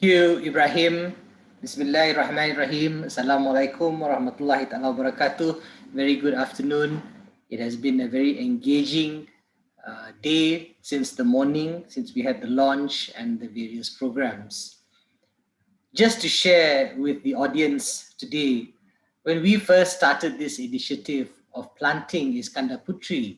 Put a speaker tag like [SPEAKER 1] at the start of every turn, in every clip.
[SPEAKER 1] you, Ibrahim. Bismillahirrahmanirrahim. Assalamualaikum warahmatullahi ta'ala wabarakatuh. Very good afternoon. It has been a very engaging day since the morning, since we had the launch and the various programs. Just to share with the audience today, when we first started this initiative of planting Iskandar Putri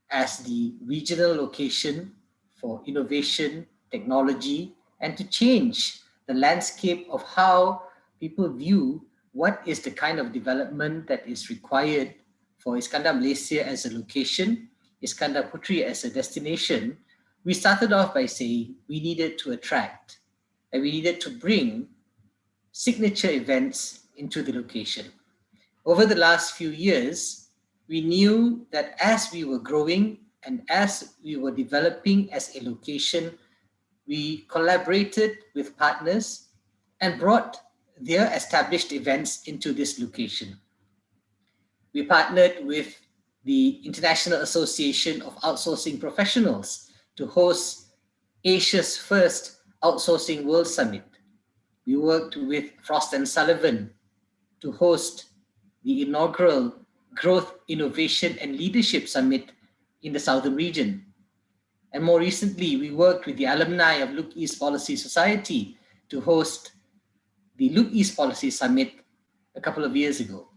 [SPEAKER 1] as the regional location for innovation, technology, and to change the landscape of how people view what is the kind of development that is required for Iskandar Malaysia as a location, Iskandar Putri as a destination. We started off by saying we needed to attract and we needed to bring signature events into the location. Over the last few years, we knew that as we were growing and as we were developing as a location, we collaborated with partners and brought their established events into this location. We partnered with the International Association of Outsourcing Professionals to host Asia's first Outsourcing World Summit. We worked with Frost & Sullivan to host the inaugural Growth, Innovation and Leadership Summit in the Southern region. And more recently, we worked with the alumni of Look East Policy Society to host the Look East Policy Summit a couple of years ago.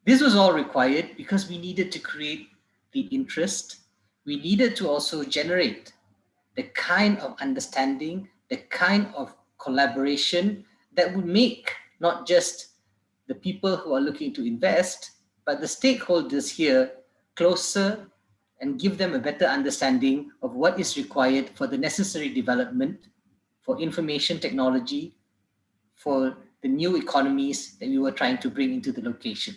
[SPEAKER 1] This was all required because we needed to create the interest. We needed to also generate the kind of understanding, the kind of collaboration that would make not just the people who are looking to invest, but the stakeholders here closer and give them a better understanding of what is required for the necessary development, for information technology, for the new economies that we were trying to bring into the location.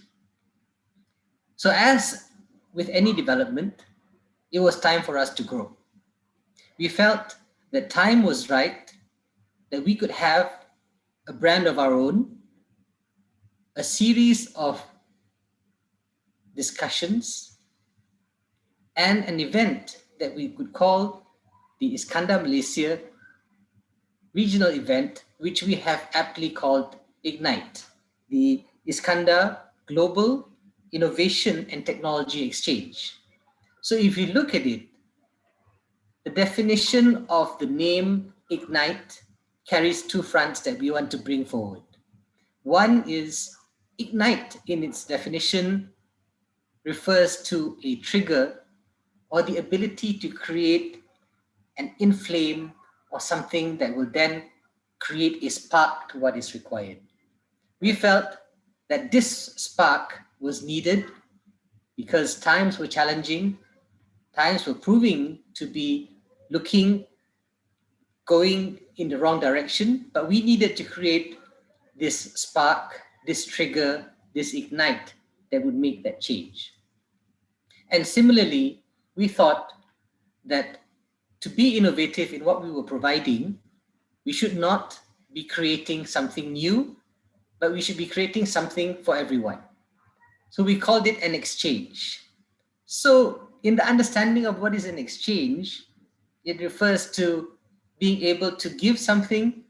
[SPEAKER 1] So as with any development, it was time for us to grow. We felt that time was right, that we could have a brand of our own, a series of discussions, and an event that we could call the Iskandar Malaysia regional event, which we have aptly called Ignite, the Iskandar Global Innovation and Technology Exchange. So if you look at it, the definition of the name Ignite carries two fronts that we want to bring forward. One is Ignite in its definition refers to a trigger or the ability to create an inflame or something that will then create a spark to what is required. We felt that this spark was needed because times were challenging, times were proving to be going in the wrong direction, but we needed to create this spark, this trigger, this ignite that would make that change. And similarly, we thought that to be innovative in what we were providing, we should not be creating something new, but we should be creating something for everyone. So we called it an exchange. So in the understanding of what is an exchange, it refers to being able to give something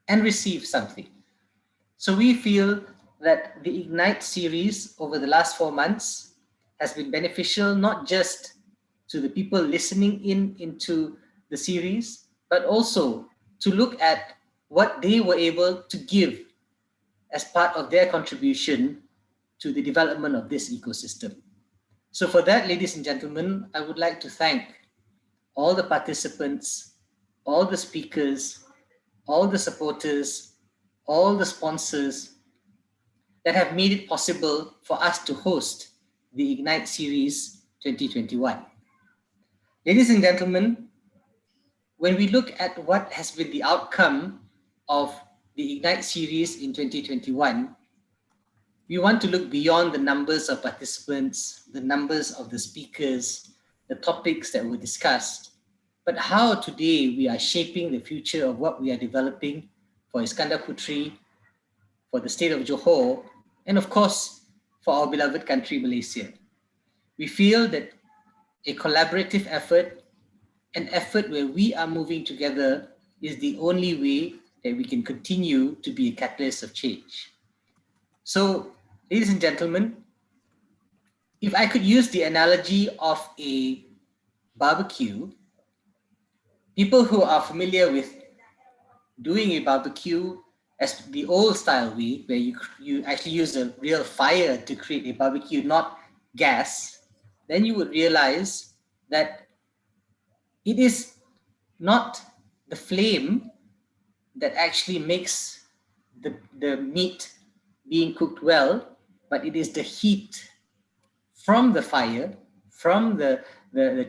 [SPEAKER 1] and receive something. So we feel that the Ignite series over the last 4 months has been beneficial, not just to the people listening into the series, but also to look at what they were able to give as part of their contribution to the development of this ecosystem. So for that, ladies and gentlemen, I would like to thank all the participants, all the speakers, all the supporters, all the sponsors that have made it possible for us to host the Ignite Series 2021. Ladies and gentlemen, when we look at what has been the outcome of the Ignite Series in 2021, we want to look beyond the numbers of participants, the numbers of the speakers, the topics that were discussed, but how today we are shaping the future of what we are developing for Iskandar Putri, for the state of Johor, and of course, for our beloved country, Malaysia. We feel that a collaborative effort, an effort where we are moving together is the only way that we can continue to be a catalyst of change. So, ladies and gentlemen, if I could use the analogy of a barbecue, people who are familiar with doing a barbecue as the old style way, where you actually use a real fire to create a barbecue, not gas, then you would realize that it is not the flame that actually makes the meat being cooked well, but it is the heat from the fire, from the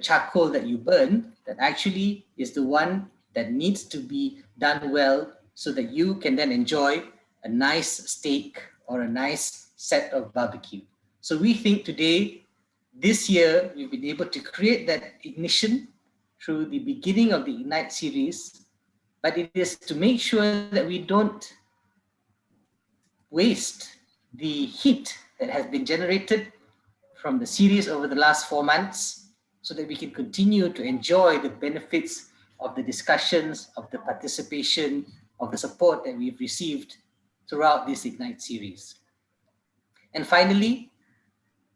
[SPEAKER 1] charcoal that you burn, that actually is the one that needs to be done well so that you can then enjoy a nice steak or a nice set of barbecue. So we think today, this year, we've been able to create that ignition through the beginning of the Ignite series, but it is to make sure that we don't waste the heat that has been generated from the series over the last 4 months, so that we can continue to enjoy the benefits of the discussions, of the participation, of the support that we've received throughout this Ignite series. And finally,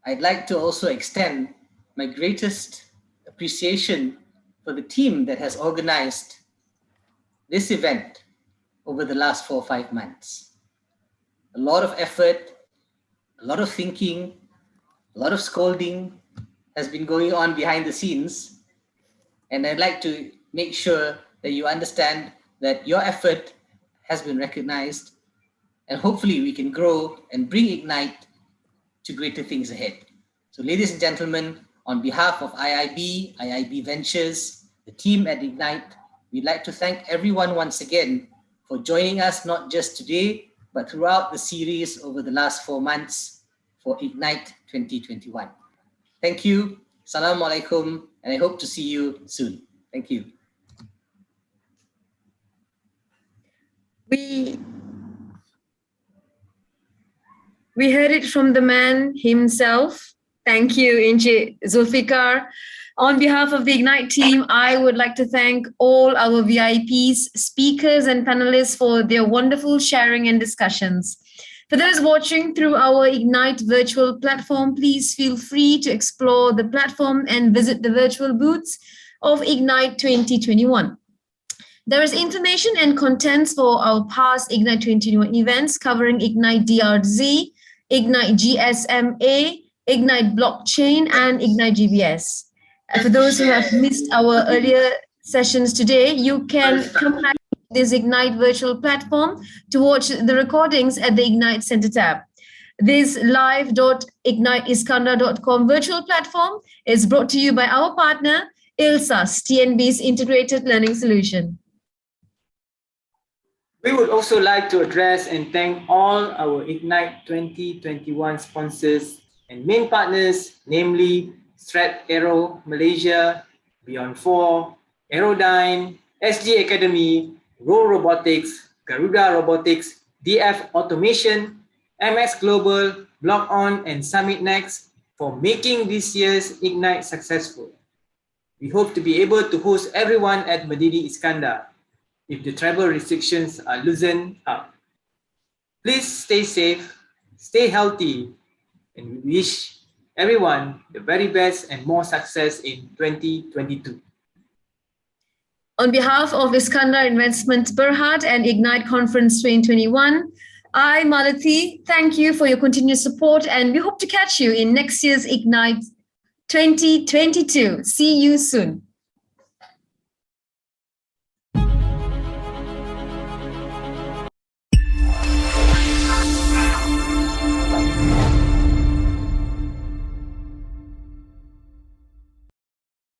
[SPEAKER 1] I'd like to also extend my greatest appreciation for the team that has organized this event over the last 4 or 5 months. A lot of effort, a lot of thinking, a lot of scolding has been going on behind the scenes. And I'd like to make sure that you understand that your effort has been recognized, and hopefully we can grow and bring Ignite to greater things ahead. So ladies and gentlemen, on behalf of IIB, IIB Ventures, the team at Ignite, we'd like to thank everyone once again for joining us, not just today, but throughout the series over the last 4 months for Ignite 2021. Thank you. Assalamu alaikum, and I hope to see you soon. Thank you.
[SPEAKER 2] We heard it from the man himself. Thank you, Encik Zulfiqar. On behalf of the Ignite team, I would like to thank all our VIPs, speakers, and panelists for their wonderful sharing and discussions. For those watching through our Ignite virtual platform, please feel free to explore the platform and visit the virtual booths of Ignite 2021. There is information and contents for our past Ignite 2021 events covering Ignite DRZ, Ignite GSMA, Ignite Blockchain, and Ignite GBS. For those who have missed our earlier sessions today, you can come back to this Ignite virtual platform to watch the recordings at the Ignite Center tab. This live.igniteiskandar.com virtual platform is brought to you by our partner, ILSAS, TNB's Integrated Learning Solution.
[SPEAKER 3] We would also like to address and thank all our Ignite 2021 sponsors and main partners, namely Strat Aero Malaysia, Beyond4, Aerodyne, SG Academy, Roll Robotics, Garuda Robotics, DF Automation, MX Global, Block On, and Summit Next for making this year's Ignite successful. We hope to be able to host everyone at Malaysia Iskandar if the travel restrictions are loosened up. Please stay safe, stay healthy, and we wish everyone the very best and more success in 2022.
[SPEAKER 2] On behalf of Iskandar Investments Berhad and Ignite Conference 2021, I, Malati, thank you for your continued support, and we hope to catch you in next year's Ignite 2022. See you soon.